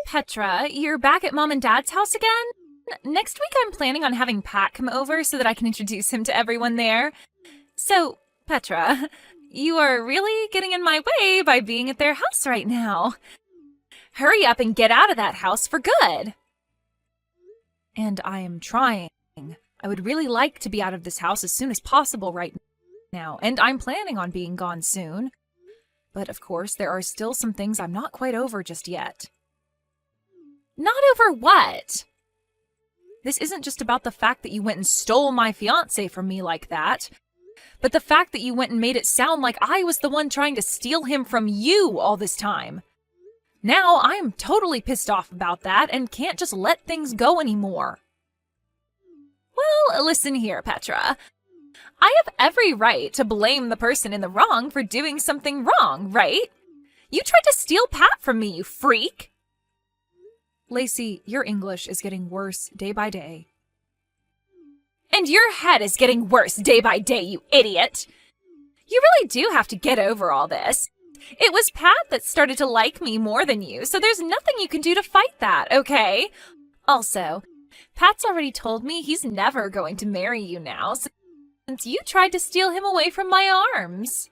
Petra, you're back at Mom and Dad's house again? Next week I'm planning on having Pat come over so that I can introduce him to everyone there. So, Petra, you are really getting in my way by being at their house right now. Hurry up and get out of that house for good. And I am trying. I would really like to be out of this house as soon as possible right now, and I'm planning on being gone soon. But of course, there are still some things I'm not quite over just yet. Not over what? This isn't just about the fact that you went and stole my fiancé from me like that, but the fact that you went and made it sound like I was the one trying to steal him from you all this time. Now I'm totally pissed off about that and can't just let things go anymore. Well, listen here, Petra. I have every right to blame the person in the wrong for doing something wrong, right? You tried to steal Pat from me, you freak! Lacey, your English is getting worse day by day. And your head is getting worse day by day, you idiot! You really do have to get over all this. It was Pat that started to like me more than you, so there's nothing you can do to fight that, okay? Also, Pat's already told me he's never going to marry you now, since you tried to steal him away from my arms.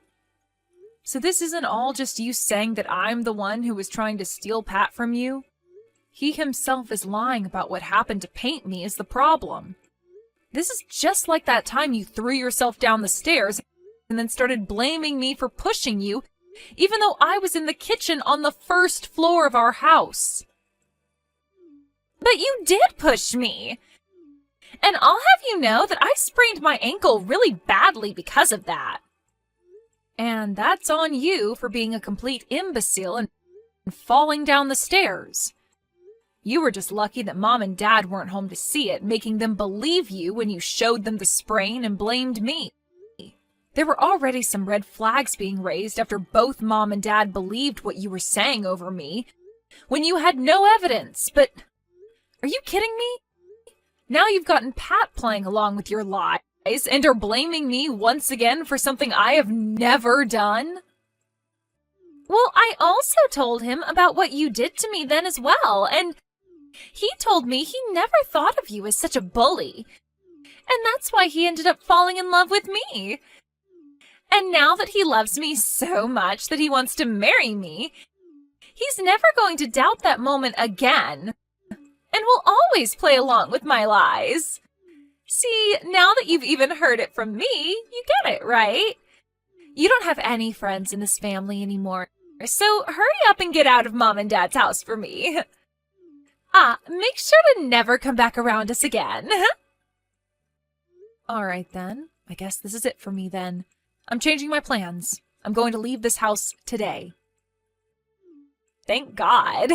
So this isn't all just you saying that I'm the one who was trying to steal Pat from you? He himself is lying about what happened to paint me is the problem. This is just like that time you threw yourself down the stairs and then started blaming me for pushing you, even though I was in the kitchen on the first floor of our house. But you did push me! And I'll have you know that I sprained my ankle really badly because of that. And that's on you for being a complete imbecile and falling down the stairs. You were just lucky that Mom and Dad weren't home to see it, making them believe you when you showed them the sprain and blamed me. There were already some red flags being raised after both Mom and Dad believed what you were saying over me, when you had no evidence, but are you kidding me? Now you've gotten Pat playing along with your lies and are blaming me once again for something I have never done? Well, I also told him about what you did to me then as well, and he told me he never thought of you as such a bully. And that's why he ended up falling in love with me. And now that he loves me so much that he wants to marry me, he's never going to doubt that moment again. And will always play along with my lies. See, now that you've even heard it from me, you get it, right? You don't have any friends in this family anymore, so hurry up and get out of Mom and Dad's house for me. Make sure to never come back around us again. All right, then. I guess this is it for me, then. I'm changing my plans. I'm going to leave this house today. Thank God.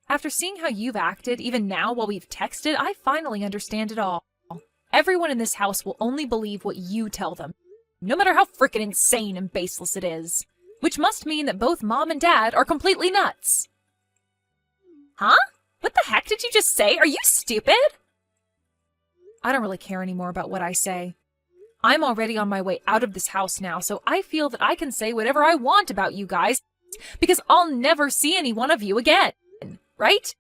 After seeing how you've acted, even now while we've texted, I finally understand it all. Everyone in this house will only believe what you tell them, no matter how frickin' insane and baseless it is. Which must mean that both Mom and Dad are completely nuts. Huh? What the heck did you just say? Are you stupid? I don't really care anymore about what I say. I'm already on my way out of this house now, so I feel that I can say whatever I want about you guys, because I'll never see any one of you again. Right?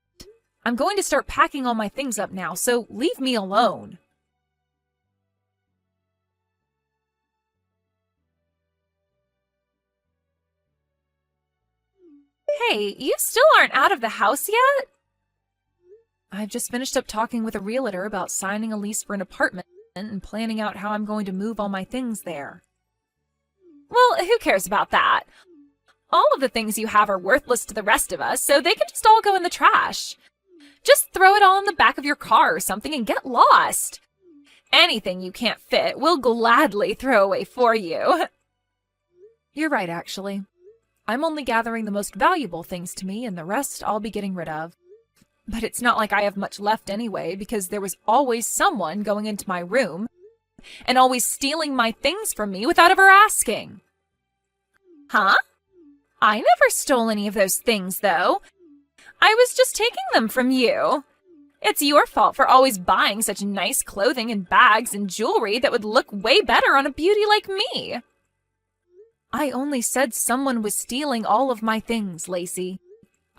I'm going to start packing all my things up now, so leave me alone. Hey, you still aren't out of the house yet? I've just finished up talking with a realtor about signing a lease for an apartment and planning out how I'm going to move all my things there. Well, who cares about that? All of the things you have are worthless to the rest of us, so they can just all go in the trash. Just throw it all in the back of your car or something and get lost. Anything you can't fit, we'll gladly throw away for you. You're right, actually. I'm only gathering the most valuable things to me, and the rest I'll be getting rid of. But it's not like I have much left anyway, because there was always someone going into my room and always stealing my things from me without ever asking. Huh? I never stole any of those things, though. I was just taking them from you. It's your fault for always buying such nice clothing and bags and jewelry that would look way better on a beauty like me. I only said someone was stealing all of my things, Lacey.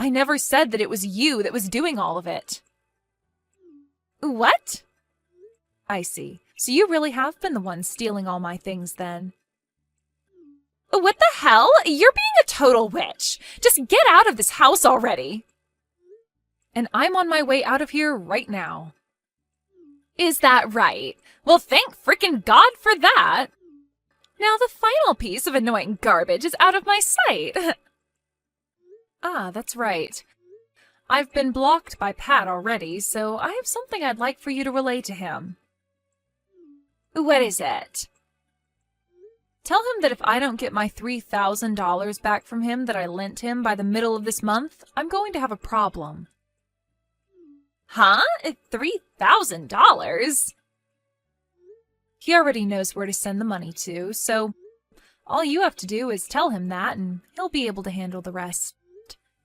I never said that it was you that was doing all of it. What? I see. So you really have been the one stealing all my things then. What the hell? You're being a total witch. Just get out of this house already. And I'm on my way out of here right now. Is that right? Well, thank frickin' God for that. Now the final piece of annoying garbage is out of my sight. Ah, that's right. I've been blocked by Pat already, so I have something I'd like for you to relay to him. What is it? Tell him that if I don't get my $3,000 back from him that I lent him by the middle of this month, I'm going to have a problem. Huh? $3,000? He already knows where to send the money to, so all you have to do is tell him that and he'll be able to handle the rest.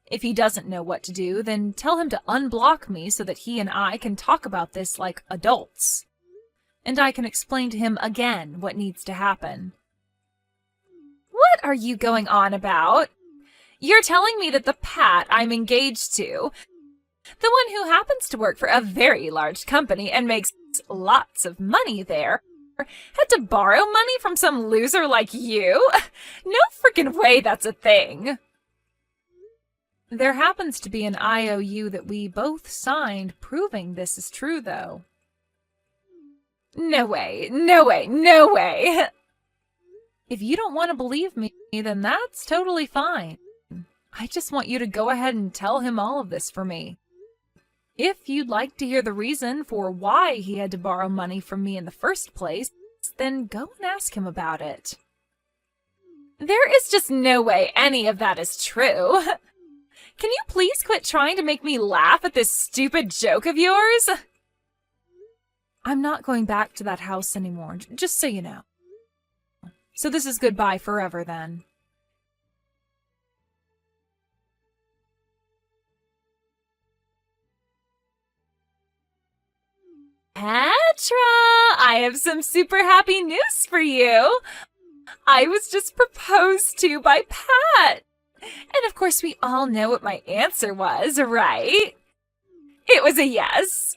If he doesn't know what to do, then tell him to unblock me so that he and I can talk about this like adults. And I can explain to him again what needs to happen. What are you going on about? You're telling me that the Pat I'm engaged to, the one who happens to work for a very large company and makes lots of money there, had to borrow money from some loser like you? No freaking way that's a thing. There happens to be an IOU that we both signed proving this is true, though. No way, no way, no way! If you don't want to believe me, then that's totally fine. I just want you to go ahead and tell him all of this for me. If you'd like to hear the reason for why he had to borrow money from me in the first place, then go and ask him about it. There is just no way any of that is true. Can you please quit trying to make me laugh at this stupid joke of yours? I'm not going back to that house anymore, just so you know. So this is goodbye forever then. Petra, I have some super happy news for you. I was just proposed to by Pat. And of course we all know what my answer was, right? It was a yes.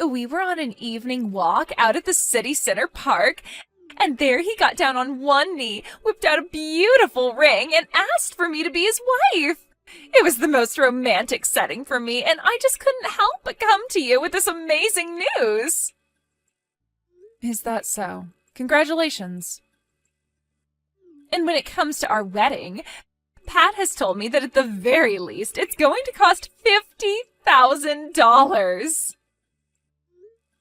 We were on an evening walk out at the city center park, and there he got down on one knee, whipped out a beautiful ring, and asked for me to be his wife. It was the most romantic setting for me, and I just couldn't help but come to you with this amazing news. Is that so? Congratulations. And when it comes to our wedding, Pat has told me that at the very least, it's going to cost $50,000.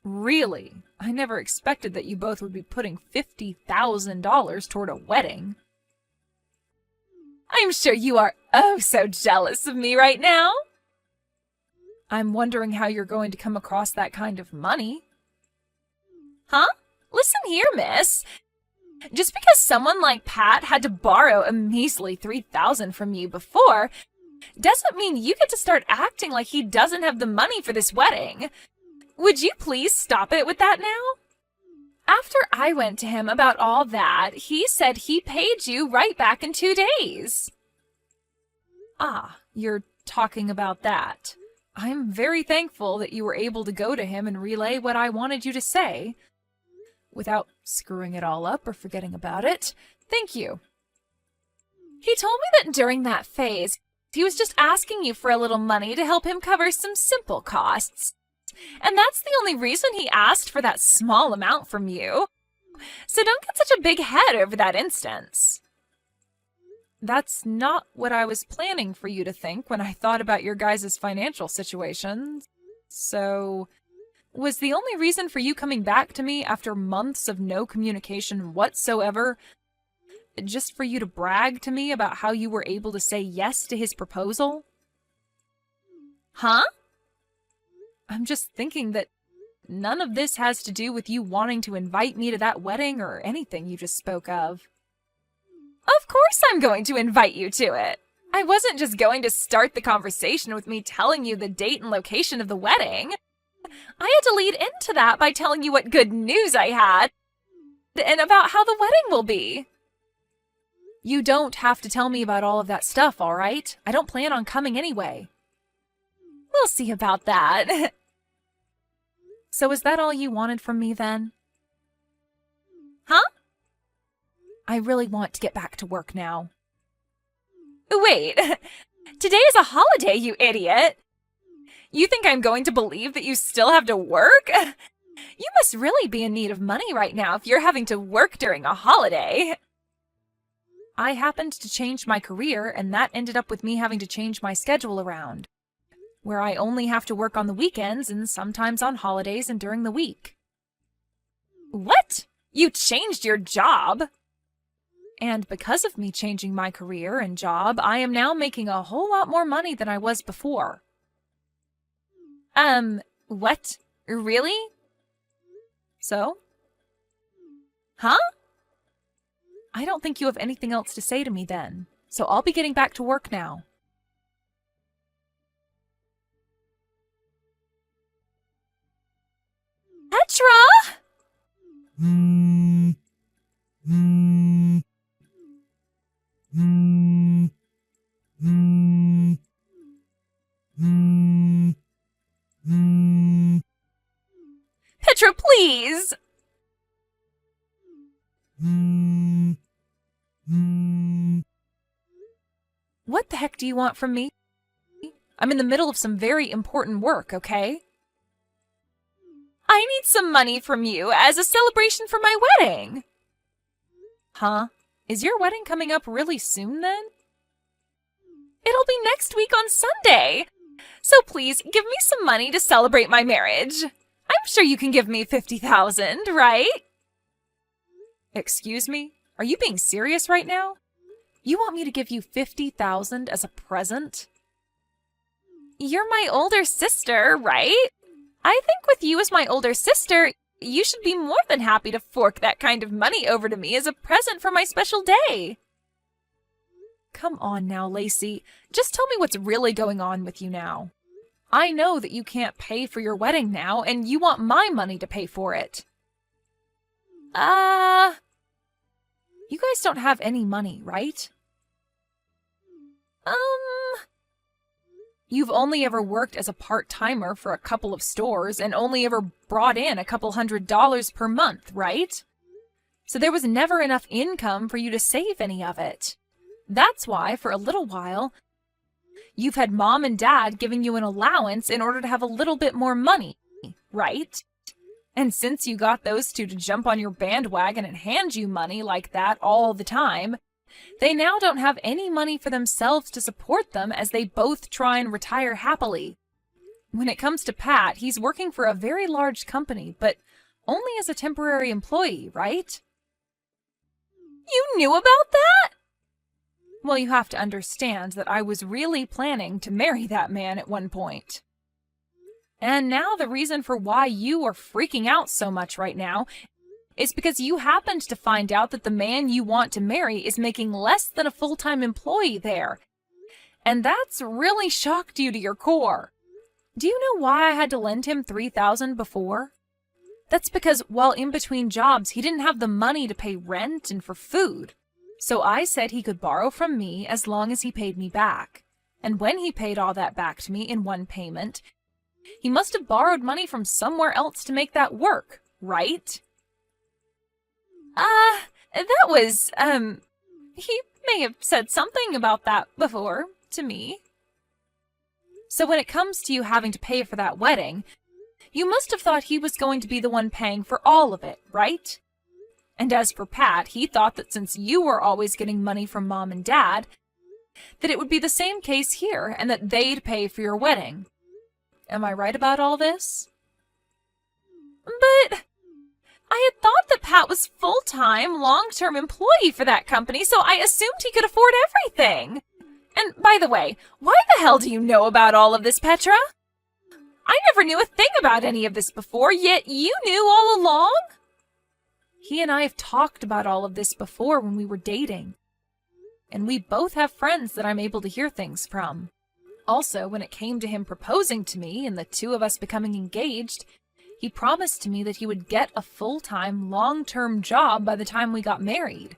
Really? I never expected that you both would be putting $50,000 toward a wedding. I'm sure you are oh so jealous of me right now. I'm wondering how you're going to come across that kind of money. Huh? Listen here, miss. Just because someone like Pat had to borrow a measly $3,000 from you before, doesn't mean you get to start acting like he doesn't have the money for this wedding. Would you please stop it with that now? After I went to him about all that, he said he paid you right back in 2 days. Ah, you're talking about that. I'm very thankful that you were able to go to him and relay what I wanted you to say, without screwing it all up or forgetting about it. Thank you. He told me that during that phase, he was just asking you for a little money to help him cover some simple costs. And that's the only reason he asked for that small amount from you. So don't get such a big head over that instance. That's not what I was planning for you to think when I thought about your guys' financial situation. So, was the only reason for you coming back to me after months of no communication whatsoever just for you to brag to me about how you were able to say yes to his proposal? Huh? I'm just thinking that none of this has to do with you wanting to invite me to that wedding or anything you just spoke of. Of course I'm going to invite you to it. I wasn't just going to start the conversation with me telling you the date and location of the wedding. I had to lead into that by telling you what good news I had and about how the wedding will be. You don't have to tell me about all of that stuff, all right? I don't plan on coming anyway. We'll see about that. So is that all you wanted from me then? Huh? I really want to get back to work now. Wait, today is a holiday, you idiot! You think I'm going to believe that you still have to work? You must really be in need of money right now if you're having to work during a holiday. I happened to change my career, and that ended up with me having to change my schedule around, where I only have to work on the weekends and sometimes on holidays and during the week. What? You changed your job? And because of me changing my career and job, I am now making a whole lot more money than I was before. What? Really? So? Huh? I don't think you have anything else to say to me then, so I'll be getting back to work now. Petra! Petra, please! What the heck do you want from me? I'm in the middle of some very important work, okay? I need some money from you as a celebration for my wedding. Huh? Is your wedding coming up really soon then? It'll be next week on Sunday. So please, give me some money to celebrate my marriage. I'm sure you can give me $50,000, right? Excuse me? Are you being serious right now? You want me to give you $50,000 as a present? You're my older sister, right? I think with you as my older sister, you should be more than happy to fork that kind of money over to me as a present for my special day. Come on now, Lacey. Just tell me what's really going on with you now. I know that you can't pay for your wedding now, and you want my money to pay for it. You guys don't have any money, right? You've only ever worked as a part-timer for a couple of stores and only ever brought in a couple $100s per month, right? So there was never enough income for you to save any of it. That's why, for a little while, you've had Mom and Dad giving you an allowance in order to have a little bit more money, right? And since you got those two to jump on your bandwagon and hand you money like that all the time, they now don't have any money for themselves to support them as they both try and retire happily. When it comes to Pat, he's working for a very large company, but only as a temporary employee, right? You knew about that? Well, you have to understand that I was really planning to marry that man at one point. And now the reason for why you are freaking out so much right now is because you happened to find out that the man you want to marry is making less than a full-time employee there. And that's really shocked you to your core. Do you know why I had to lend him $3,000 before? That's because while in between jobs, he didn't have the money to pay rent and for food. So I said he could borrow from me as long as he paid me back. And when he paid all that back to me in one payment, he must have borrowed money from somewhere else to make that work, right? That was, he may have said something about that before to me. So when it comes to you having to pay for that wedding, you must have thought he was going to be the one paying for all of it, right? And as for Pat, he thought that since you were always getting money from Mom and Dad, that it would be the same case here and that they'd pay for your wedding. Am I right about all this? But I had thought that Pat was full-time, long-term employee for that company, so I assumed he could afford everything. And by the way, why the hell do you know about all of this, Petra? I never knew a thing about any of this before, yet you knew all along? He and I have talked about all of this before when we were dating. And we both have friends that I'm able to hear things from. Also, when it came to him proposing to me and the two of us becoming engaged, he promised to me that he would get a full-time, long-term job by the time we got married.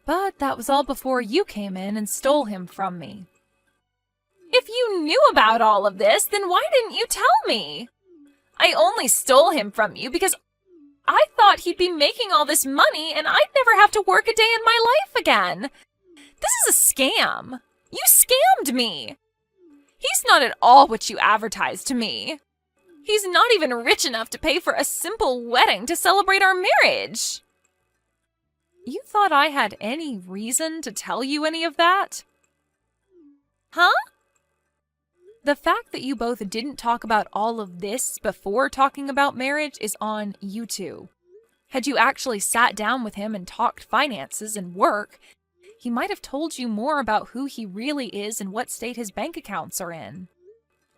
But that was all before you came in and stole him from me. If you knew about all of this, then why didn't you tell me? I only stole him from you because I thought he'd be making all this money and I'd never have to work a day in my life again. This is a scam. You scammed me. He's not at all what you advertised to me. He's not even rich enough to pay for a simple wedding to celebrate our marriage. You thought I had any reason to tell you any of that? Huh? The fact that you both didn't talk about all of this before talking about marriage is on you two. Had you actually sat down with him and talked finances and work, he might have told you more about who he really is and what state his bank accounts are in.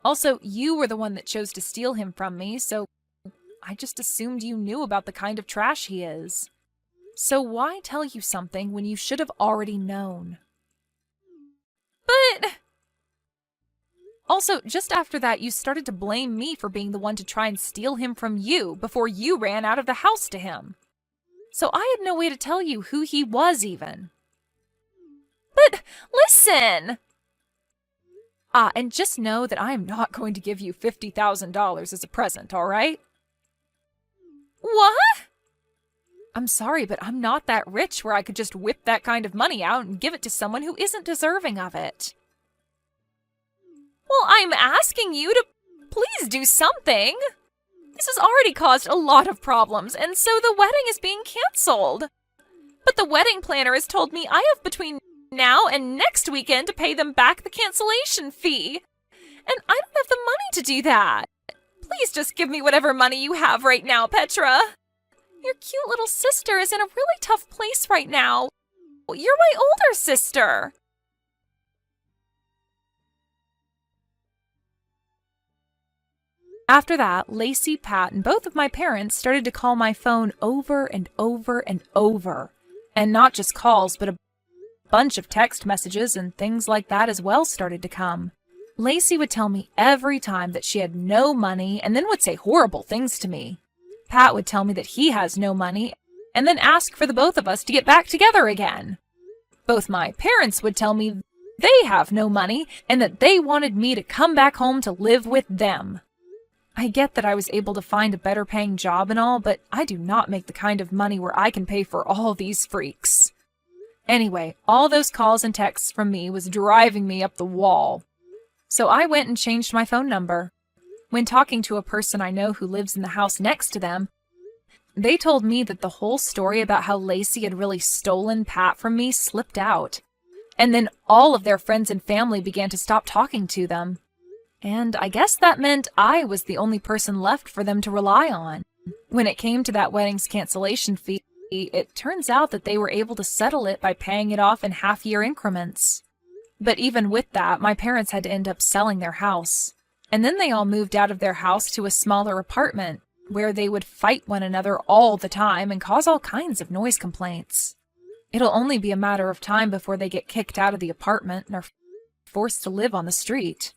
Also, you were the one that chose to steal him from me, so I just assumed you knew about the kind of trash he is. So why tell you something when you should have already known? But... Also, just after that, you started to blame me for being the one to try and steal him from you before you ran out of the house to him. So I had no way to tell you who he was even. But listen! And just know that I am not going to give you $50,000 as a present, all right? What? I'm sorry, but I'm not that rich where I could just whip that kind of money out and give it to someone who isn't deserving of it. Well, I'm asking you to please do something. This has already caused a lot of problems, and so the wedding is being canceled. But the wedding planner has told me I have between now and next weekend to pay them back the cancellation fee. And I don't have the money to do that. Please just give me whatever money you have right now, Petra. Your cute little sister is in a really tough place right now. You're my older sister. After that, Lacey, Pat, and both of my parents started to call my phone over and over and over. And not just calls, but a bunch of text messages and things like that as well started to come. Lacey would tell me every time that she had no money and then would say horrible things to me. Pat would tell me that he has no money and then ask for the both of us to get back together again. Both my parents would tell me they have no money and that they wanted me to come back home to live with them. I get that I was able to find a better paying job and all, but I do not make the kind of money where I can pay for all these freaks. Anyway, all those calls and texts from me was driving me up the wall. So I went and changed my phone number. When talking to a person I know who lives in the house next to them, they told me that the whole story about how Lacey had really stolen Pat from me slipped out. And then all of their friends and family began to stop talking to them. And I guess that meant I was the only person left for them to rely on. When it came to that wedding's cancellation fee, it turns out that they were able to settle it by paying it off in half-year increments. But even with that, my parents had to end up selling their house. And then they all moved out of their house to a smaller apartment, where they would fight one another all the time and cause all kinds of noise complaints. It'll only be a matter of time before they get kicked out of the apartment and are forced to live on the street.